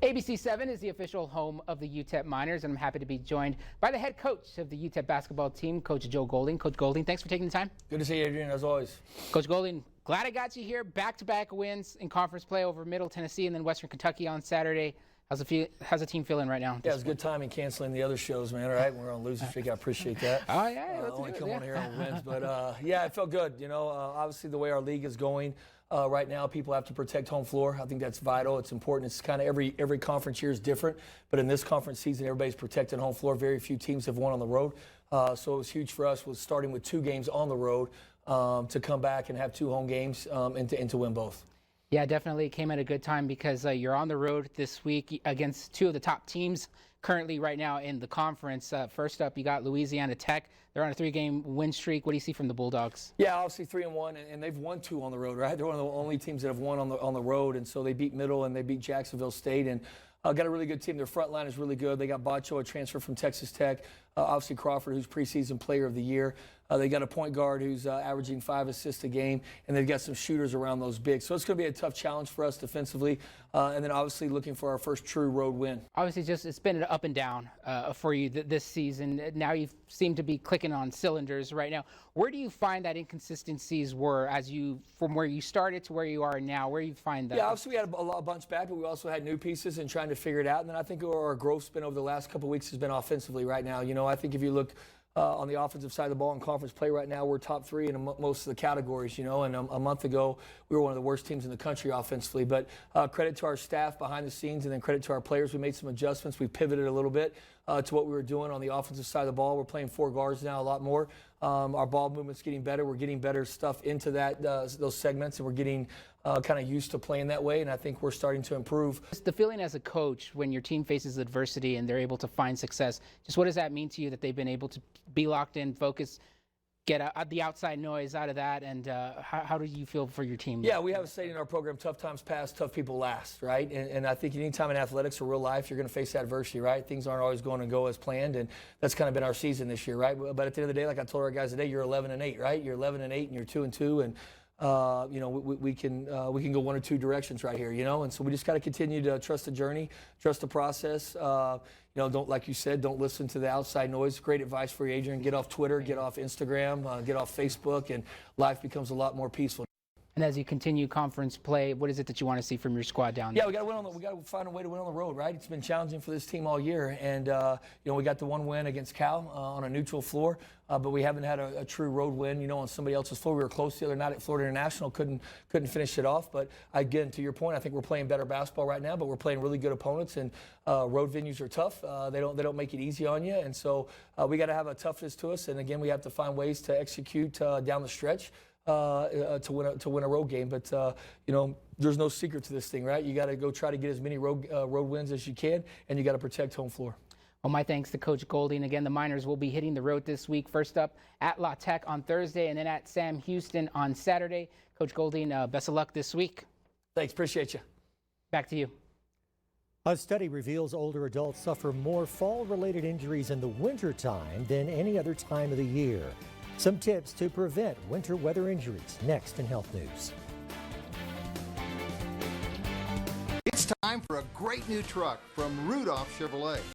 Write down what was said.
ABC7 is the official home of the UTEP Miners, and I'm happy to be joined by the head coach of the UTEP basketball team, Coach Joe Golding. Coach Golding, thanks for taking the time. Good to see you, Adrian, as always. Coach Golding, glad I got you here. Back-to-back wins in conference play over Middle Tennessee and then Western Kentucky on Saturday. How's the team feeling right now? Yeah, it's good timing canceling the other shows, man. All right, we're on losing streak. I appreciate that. Oh yeah, let's only do it, come yeah. on here on wins, but yeah, it felt good. You know, obviously the way our league is going right now, people have to protect home floor. I think that's vital. It's important. It's kind of every conference year is different, but in this conference season, everybody's protecting home floor. Very few teams have won on the road, so it was huge for us. Was starting with 2 games on the road to come back and have 2 home games and to win both. Yeah, definitely. It came at a good time because you're on the road this week against 2 of the top teams currently right now in the conference. First up, you got Louisiana Tech. They're on a 3-game win streak. What do you see from the Bulldogs? Yeah, obviously 3-1, and they've won 2 on the road, right? They're one of the only teams that have won on the road, and so they beat Middle and they beat Jacksonville State, and got a really good team. Their front line is really good. They got Bacho, a transfer from Texas Tech. Obviously Crawford, who's preseason player of the year. They got a point guard who's averaging 5 assists a game, and they've got some shooters around those bigs. So it's going to be a tough challenge for us defensively, and then obviously looking for our first true road win. Obviously, it's been an up and down for you this season. Now you seem to be clicking on cylinders right now. Where do you find that inconsistencies were from where you started to where you are now? Where do you find that? Yeah, obviously we had a bunch back, but we also had new pieces and trying to figure it out. And then I think our growth's been over the last couple of weeks has been offensively right now. You know, I think if you look on the offensive side of the ball in conference play right now, we're top 3 in most of the categories, you know, and a month ago we were one of the worst teams in the country offensively. But credit to our staff behind the scenes and then credit to our players. We made some adjustments. We pivoted a little bit to what we were doing on the offensive side of the ball. We're playing 4 guards now a lot more. Our ball movement's getting better. We're getting better stuff into those segments, and we're getting kind of used to playing that way, and I think we're starting to improve. The feeling as a coach when your team faces adversity and they're able to find success, just what does that mean to you that they've been able to be locked in, focus, get the outside noise out of that, and how do you feel for your team? Yeah, we have a saying in our program, tough times pass, tough people last, right? And I think anytime in athletics or real life, you're going to face adversity, right? Things aren't always going to go as planned, and that's kind of been our season this year, right? But at the end of the day, like I told our guys today, you're 11-8, right? You're 11-8 and you're 2-2, and you know, we can go 1 or 2 directions right here, you know, and so we just got to continue to trust the journey, trust the process. You know, like you said, don't listen to the outside noise. Great advice for you, Adrian. Get off Twitter, get off Instagram, get off Facebook, and life becomes a lot more peaceful. And as you continue conference play, what is it that you want to see from your squad down there? Yeah, we got to find a way to win on the road, right? It's been challenging for this team all year, and you know, we got the 1 win against Cal on a neutral floor, but we haven't had a true road win, you know, on somebody else's floor. We were close the other night at Florida International, couldn't finish it off. But again, to your point, I think we're playing better basketball right now, but we're playing really good opponents, and road venues are tough. They don't make it easy on you, and so we got to have a toughness to us. And again, we have to find ways to execute down the stretch. To win a road game, but you know, there's no secret to this thing, right? You got to go try to get as many road wins as you can, and you got to protect home floor. Well, my thanks to Coach Golding. Again, the Miners will be hitting the road this week. First up at La Tech on Thursday, and then at Sam Houston on Saturday. Coach Golding, best of luck this week. Thanks, appreciate you. Back to you. A study reveals older adults suffer more fall-related injuries in the wintertime than any other time of the year. Some tips to prevent winter weather injuries next in Health News. It's time for a great new truck from Rudolph Chevrolet.